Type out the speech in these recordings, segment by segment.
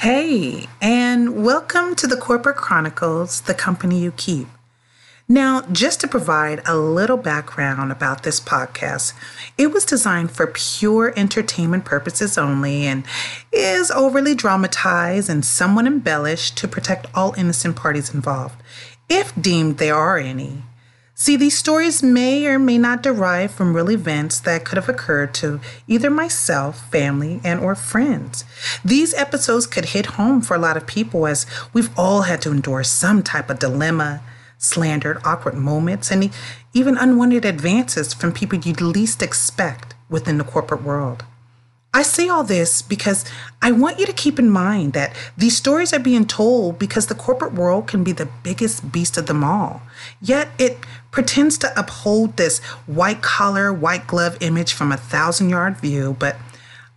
Hey, and welcome to the Corporate Chronicles, the company you keep. Now, just to provide a little background about this podcast, it was designed for pure entertainment purposes only and is overly dramatized and somewhat embellished to protect all innocent parties involved, if deemed there are any. See, these stories may or may not derive from real events that could have occurred to either myself, family, and or friends. These episodes could hit home for a lot of people as we've all had to endure some type of dilemma, slandered, awkward moments, and even unwanted advances from people you'd least expect within the corporate world. I say all this because I want you to keep in mind that these stories are being told because the corporate world can be the biggest beast of them all. Yet it pretends to uphold this white collar, white glove image from a 1,000-yard view, but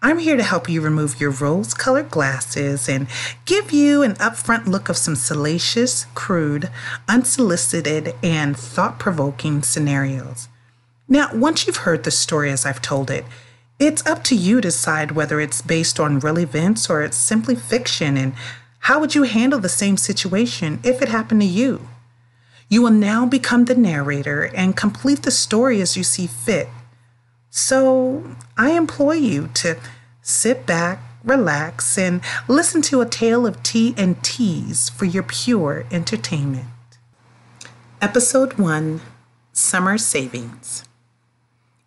I'm here to help you remove your rose-colored glasses and give you an upfront look of some salacious, crude, unsolicited, and thought-provoking scenarios. Now, once you've heard the story as I've told it, it's up to you to decide whether it's based on real events or it's simply fiction, and how would you handle the same situation if it happened to you? You will now become the narrator and complete the story as you see fit. So I implore you to sit back, relax, and listen to a tale of tea and teas for your pure entertainment. Episode 1, Summer Savings.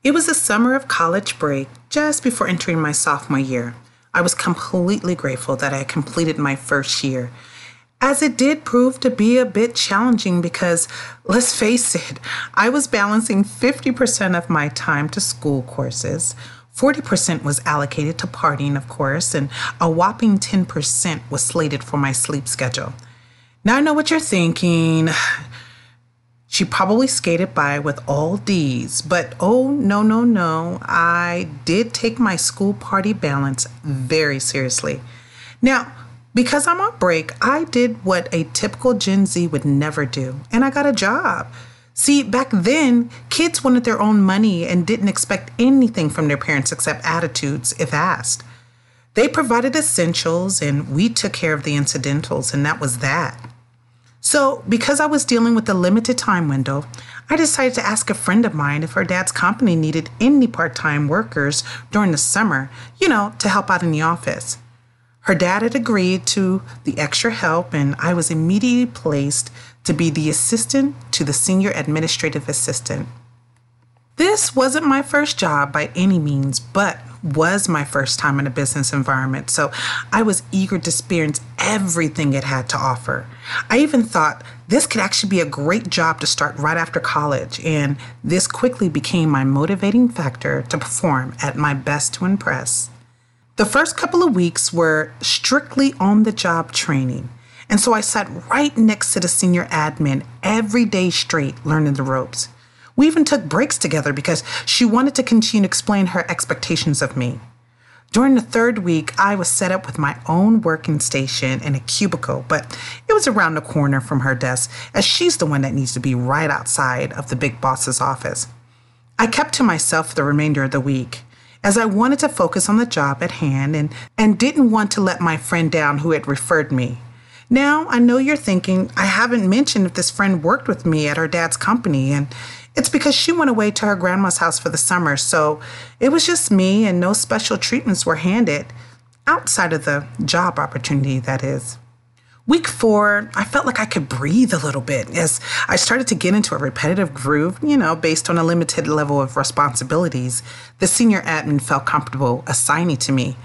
It was the summer of college break, just before entering my sophomore year. I was completely grateful that I had completed my first year, as it did prove to be a bit challenging because, let's face it, I was balancing 50% of my time to school courses, 40% was allocated to partying, of course, and a whopping 10% was slated for my sleep schedule. Now I know what you're thinking. She probably skated by with all D's, but oh, no. I did take my school party balance very seriously. Now, because I'm on break, I did what a typical Gen Z would never do, and I got a job. See, back then, kids wanted their own money and didn't expect anything from their parents except attitudes if asked. They provided essentials, and we took care of the incidentals, and that was that. So, because I was dealing with a limited time window, I decided to ask a friend of mine if her dad's company needed any part-time workers during the summer, to help out in the office. Her dad had agreed to the extra help, and I was immediately placed to be the assistant to the senior administrative assistant. This wasn't my first job by any means, but was my first time in a business environment, so I was eager to experience everything it had to offer. I even thought this could actually be a great job to start right after college, and this quickly became my motivating factor to perform at my best to impress. The first couple of weeks were strictly on-the-job training, and so I sat right next to the senior admin every day straight learning the ropes. We even took breaks together because she wanted to continue to explain her expectations of me. During the third week, I was set up with my own working station in a cubicle, but it was around the corner from her desk, as she's the one that needs to be right outside of the big boss's office. I kept to myself for the remainder of the week, as I wanted to focus on the job at hand and didn't want to let my friend down who had referred me. Now, I know you're thinking I haven't mentioned if this friend worked with me at her dad's company, and it's because she went away to her grandma's house for the summer, so it was just me and no special treatments were handed, outside of the job opportunity, that is. Week 4, I felt like I could breathe a little bit as I started to get into a repetitive groove, based on a limited level of responsibilities the senior admin felt comfortable assigning to me.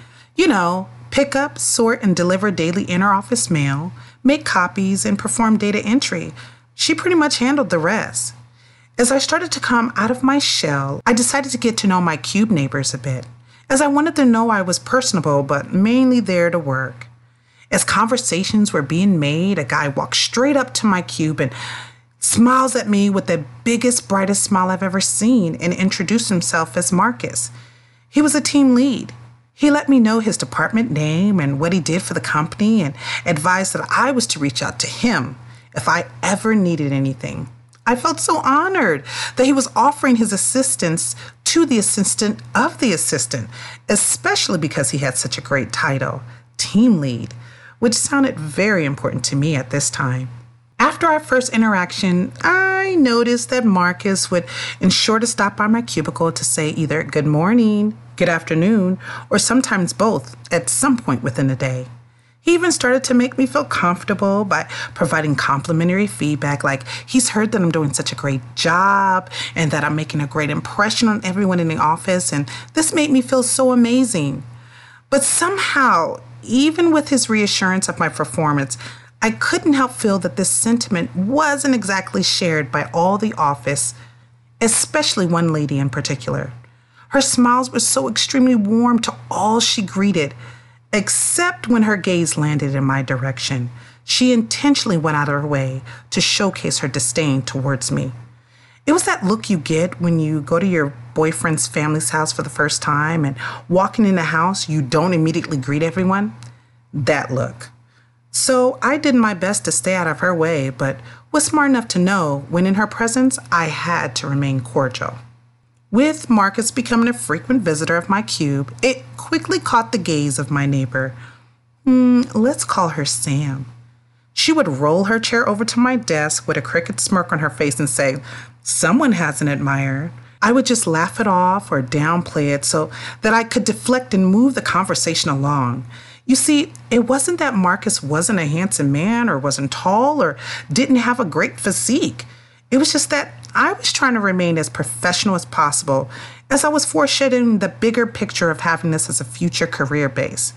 Pick up, sort, and deliver daily inter-office mail, make copies, and perform data entry. She pretty much handled the rest. As I started to come out of my shell, I decided to get to know my cube neighbors a bit, as I wanted to know I was personable but mainly there to work. As conversations were being made, a guy walked straight up to my cube and smiles at me with the biggest, brightest smile I've ever seen and introduced himself as Marcus. He was a team lead. He let me know his department name and what he did for the company and advised that I was to reach out to him if I ever needed anything. I felt so honored that he was offering his assistance to the assistant of the assistant, especially because he had such a great title, team lead. which sounded very important to me at this time. After our first interaction, I noticed that Marcus would ensure to stop by my cubicle to say either good morning, good afternoon, or sometimes both at some point within the day. He even started to make me feel comfortable by providing complimentary feedback, like he's heard that I'm doing such a great job and that I'm making a great impression on everyone in the office, and this made me feel so amazing. But somehow, even with his reassurance of my performance, I couldn't help feel that this sentiment wasn't exactly shared by all the office, especially one lady in particular. Her smiles were so extremely warm to all she greeted, except when her gaze landed in my direction. She intentionally went out of her way to showcase her disdain towards me. It was that look you get when you go to your boyfriend's family's house for the first time and walking in the house, you don't immediately greet everyone. That look. So I did my best to stay out of her way, but was smart enough to know when in her presence, I had to remain cordial. With Marcus becoming a frequent visitor of my cube, it quickly caught the gaze of my neighbor. Let's call her Sam. She would roll her chair over to my desk with a crooked smirk on her face and say, "Someone has an admirer." I would just laugh it off or downplay it so that I could deflect and move the conversation along. You see, it wasn't that Marcus wasn't a handsome man or wasn't tall or didn't have a great physique. It was just that I was trying to remain as professional as possible as I was foreshadowing the bigger picture of having this as a future career base.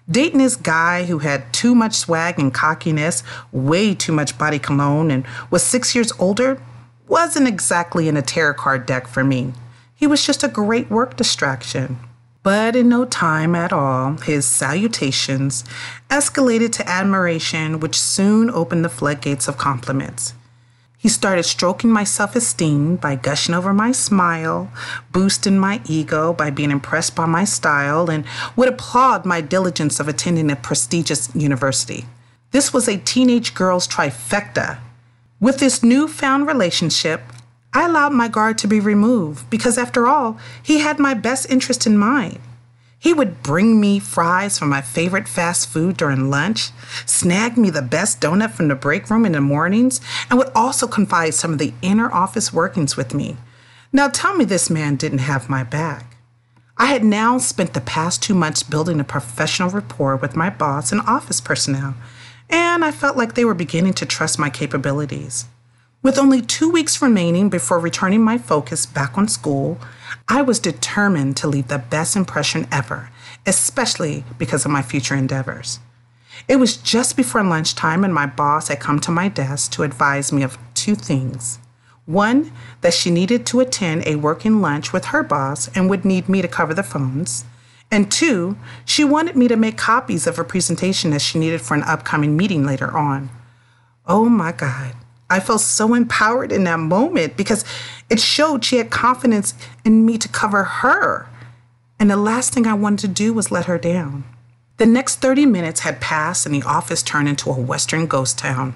Dating this guy who had too much swag and cockiness, way too much body cologne, and was 6 years older wasn't exactly in a tarot card deck for me. He was just a great work distraction. But in no time at all, his salutations escalated to admiration, which soon opened the floodgates of compliments. He started stroking my self-esteem by gushing over my smile, boosting my ego by being impressed by my style, and would applaud my diligence of attending a prestigious university. This was a teenage girl's trifecta. With this newfound relationship, I allowed my guard to be removed because, after all, he had my best interest in mind. He would bring me fries from my favorite fast food during lunch, snag me the best donut from the break room in the mornings, and would also confide some of the inner office workings with me. Now tell me this man didn't have my back. I had now spent the past 2 months building a professional rapport with my boss and office personnel, and I felt like they were beginning to trust my capabilities. With only 2 weeks remaining before returning my focus back on school, I was determined to leave the best impression ever, especially because of my future endeavors. It was just before lunchtime and my boss had come to my desk to advise me of 2 things. One, that she needed to attend a working lunch with her boss and would need me to cover the phones. And 2, she wanted me to make copies of her presentation that she needed for an upcoming meeting later on. Oh my God. I felt so empowered in that moment because it showed she had confidence in me to cover her. And the last thing I wanted to do was let her down. The next 30 minutes had passed and the office turned into a Western ghost town.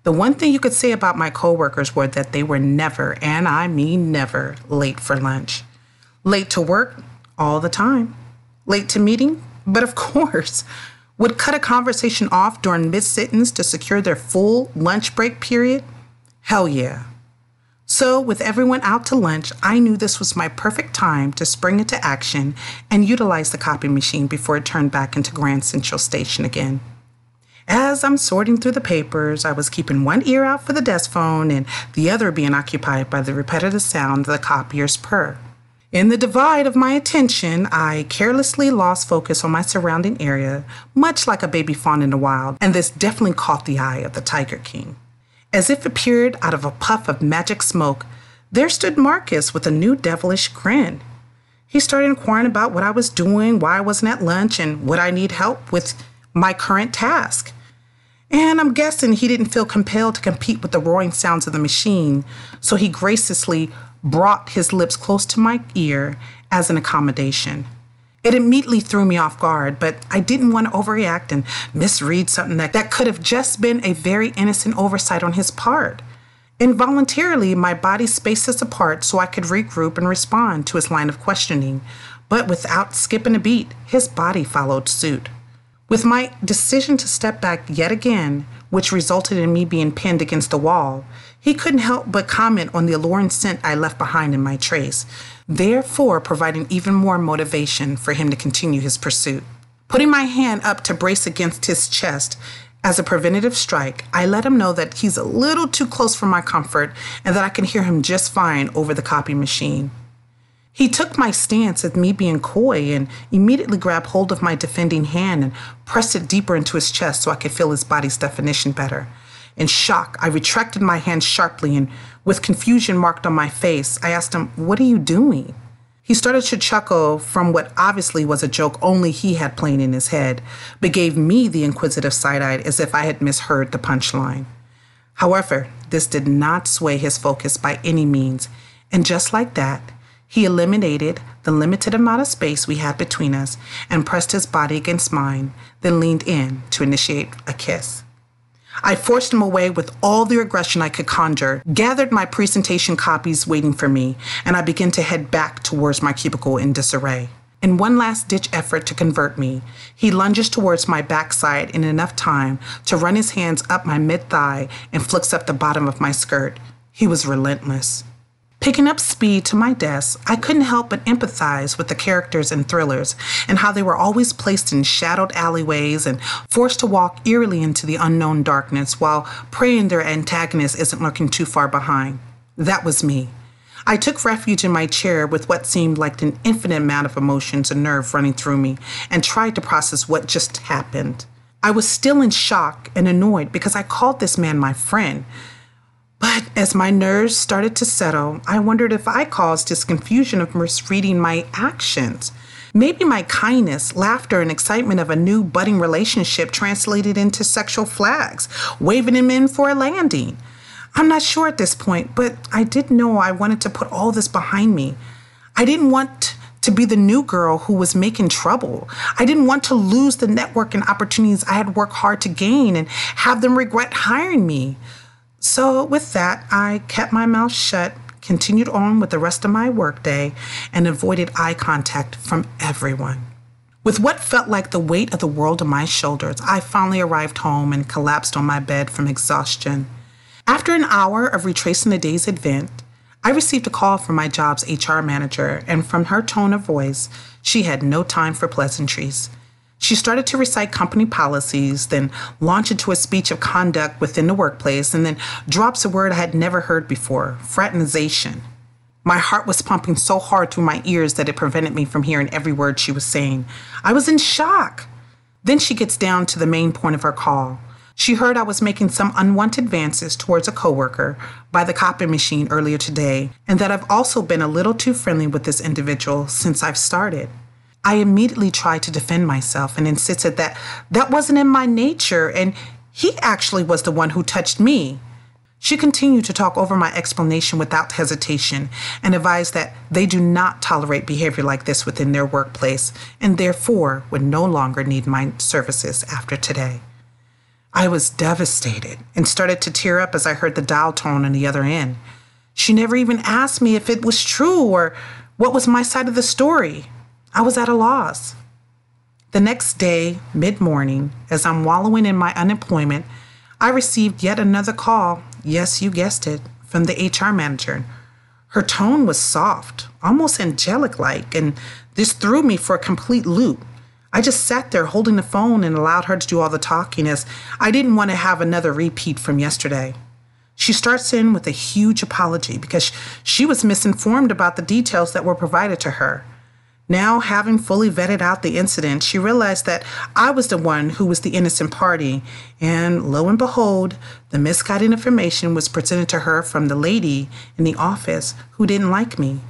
The one thing you could say about my coworkers were that they were never, and I mean never, late for lunch. Late to work all the time. Late to meeting, but of course. Would cut a conversation off during mid-sentence to secure their full lunch break period? Hell yeah. So with everyone out to lunch, I knew this was my perfect time to spring into action and utilize the copy machine before it turned back into Grand Central Station again. As I'm sorting through the papers, I was keeping one ear out for the desk phone and the other being occupied by the repetitive sound of the copier's purr. In the divide of my attention, I carelessly lost focus on my surrounding area, much like a baby fawn in the wild, and this definitely caught the eye of the Tiger King. As if appeared out of a puff of magic smoke, there stood Marcus with a new devilish grin. He started inquiring about what I was doing, why I wasn't at lunch, and would I need help with my current task. And I'm guessing he didn't feel compelled to compete with the roaring sounds of the machine, so he graciously brought his lips close to my ear as an accommodation. It immediately threw me off guard, but I didn't want to overreact and misread something that could have just been a very innocent oversight on his part. Involuntarily, my body spaced us apart so I could regroup and respond to his line of questioning, but without skipping a beat, his body followed suit. With my decision to step back yet again, which resulted in me being pinned against the wall, he couldn't help but comment on the alluring scent I left behind in my trace, therefore providing even more motivation for him to continue his pursuit. Putting my hand up to brace against his chest as a preventative strike, I let him know that he's a little too close for my comfort and that I can hear him just fine over the copy machine. He took my stance as me being coy and immediately grabbed hold of my defending hand and pressed it deeper into his chest so I could feel his body's definition better. In shock, I retracted my hand sharply and, with confusion marked on my face, I asked him, "What are you doing?" He started to chuckle from what obviously was a joke only he had playing in his head, but gave me the inquisitive side-eye as if I had misheard the punchline. However, this did not sway his focus by any means, and just like that, he eliminated the limited amount of space we had between us and pressed his body against mine, then leaned in to initiate a kiss. I forced him away with all the aggression I could conjure, gathered my presentation copies waiting for me, and I began to head back towards my cubicle in disarray. In one last-ditch effort to convert me, he lunges towards my backside in enough time to run his hands up my mid-thigh and flicks up the bottom of my skirt. He was relentless. Picking up speed to my desk, I couldn't help but empathize with the characters in thrillers and how they were always placed in shadowed alleyways and forced to walk eerily into the unknown darkness while praying their antagonist isn't lurking too far behind. That was me. I took refuge in my chair with what seemed like an infinite amount of emotions and nerve running through me and tried to process what just happened. I was still in shock and annoyed because I called this man my friend. But as my nerves started to settle, I wondered if I caused his confusion of misreading my actions. Maybe my kindness, laughter, and excitement of a new budding relationship translated into sexual flags, waving him in for a landing. I'm not sure at this point, but I did know I wanted to put all this behind me. I didn't want to be the new girl who was making trouble. I didn't want to lose the network and opportunities I had worked hard to gain and have them regret hiring me. So with that, I kept my mouth shut, continued on with the rest of my workday, and avoided eye contact from everyone. With what felt like the weight of the world on my shoulders, I finally arrived home and collapsed on my bed from exhaustion. After an hour of retracing the day's event, I received a call from my job's HR manager, and from her tone of voice, she had no time for pleasantries. She started to recite company policies, then launch into a speech of conduct within the workplace, and then drops a word I had never heard before, fraternization. My heart was pumping so hard through my ears that it prevented me from hearing every word she was saying. I was in shock. Then she gets down to the main point of her call. She heard I was making some unwanted advances towards a coworker by the copy machine earlier today, and that I've also been a little too friendly with this individual since I've started. I immediately tried to defend myself and insisted that that wasn't in my nature and he actually was the one who touched me. She continued to talk over my explanation without hesitation and advised that they do not tolerate behavior like this within their workplace and therefore would no longer need my services after today. I was devastated and started to tear up as I heard the dial tone on the other end. She never even asked me if it was true or what was my side of the story. I was at a loss. The next day, mid-morning, as I'm wallowing in my unemployment, I received yet another call, yes, you guessed it, from the HR manager. Her tone was soft, almost angelic-like, and this threw me for a complete loop. I just sat there holding the phone and allowed her to do all the talking as I didn't want to have another repeat from yesterday. She starts in with a huge apology because she was misinformed about the details that were provided to her. Now, having fully vetted out the incident, she realized that I was the one who was the innocent party, and lo and behold, the misguided information was presented to her from the lady in the office who didn't like me.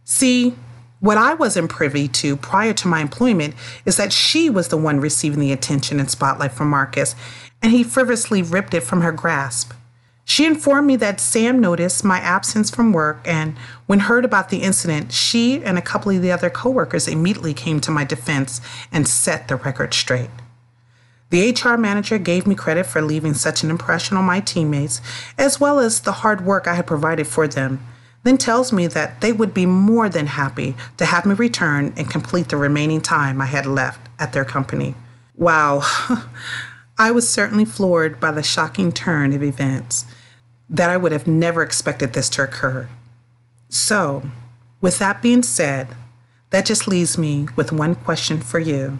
See, what I wasn't privy to prior to my employment is that she was the one receiving the attention and spotlight from Marcus, and he frivolously ripped it from her grasp. She informed me that Sam noticed my absence from work, and when heard about the incident, she and a couple of the other coworkers immediately came to my defense and set the record straight. The HR manager gave me credit for leaving such an impression on my teammates, as well as the hard work I had provided for them, then tells me that they would be more than happy to have me return and complete the remaining time I had left at their company. Wow, I was certainly floored by the shocking turn of events that I would have never expected this to occur. So, with that being said, that just leaves me with one question for you.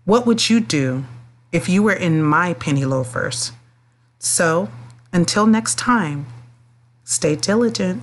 What would you do if you were in my penny loafers? So, until next time, stay diligent.